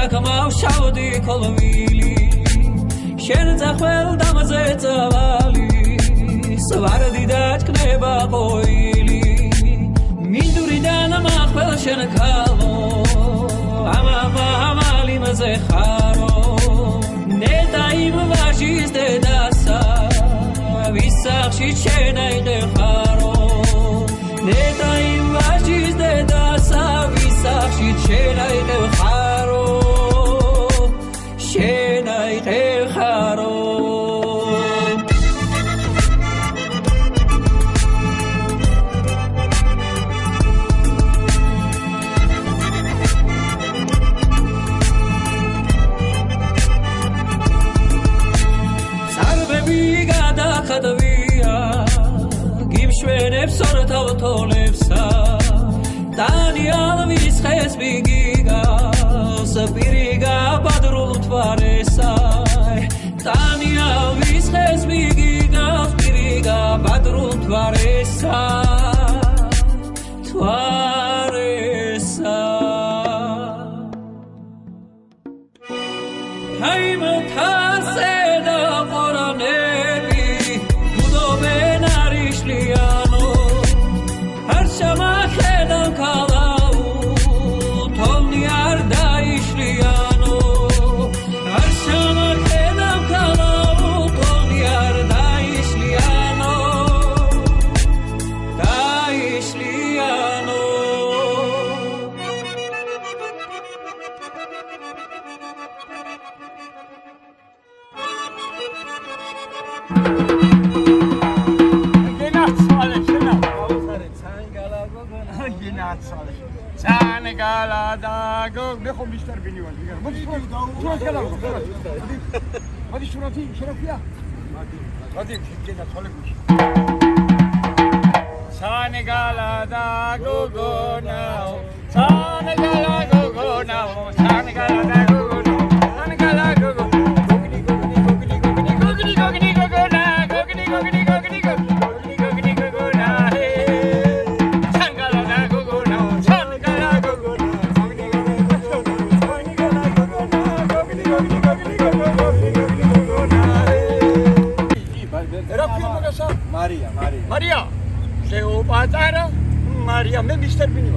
საკმაო შავდი კოლვილი შენ ძახვალ დამზე წავალი სვარდი დაჭკნება ყოილი მინდურიდან მახვალ შენ ქალო ამალი მზე ხარო ნეტა იმ ვაჟის დედასა ვისახში შენ აიღე ხარო ნეტა იმ ვაჟის დედასა ვისახში შენ აიღე ხარო შენ აიღე ხარო გიმშვენებს ორთავ თოლებსა დანიალ ვისხეს ბიგიგავს პირიგა ბადრულ თვარესა დანიალ ვისხეს ბიგიგავს პირიგა ბადრულ თვარესა თვარესა ჰაიმოთაზე და ყორანები ბუდობენ არიშლიანო არ შემახედავ ქალაუ თოლნი არ დაიშლიანო არ შემახედავ ქალაუ თოლნი არ დაიშლიანო დაიშლიანო Sanegala da go ne khom bister bini wan digar modi gala modi surati sherafia modi gena thole gushi Sanegala da go now Sanegala go now Sanegala da go Sanegala go Maria, se o patara, Maria, me mister bini.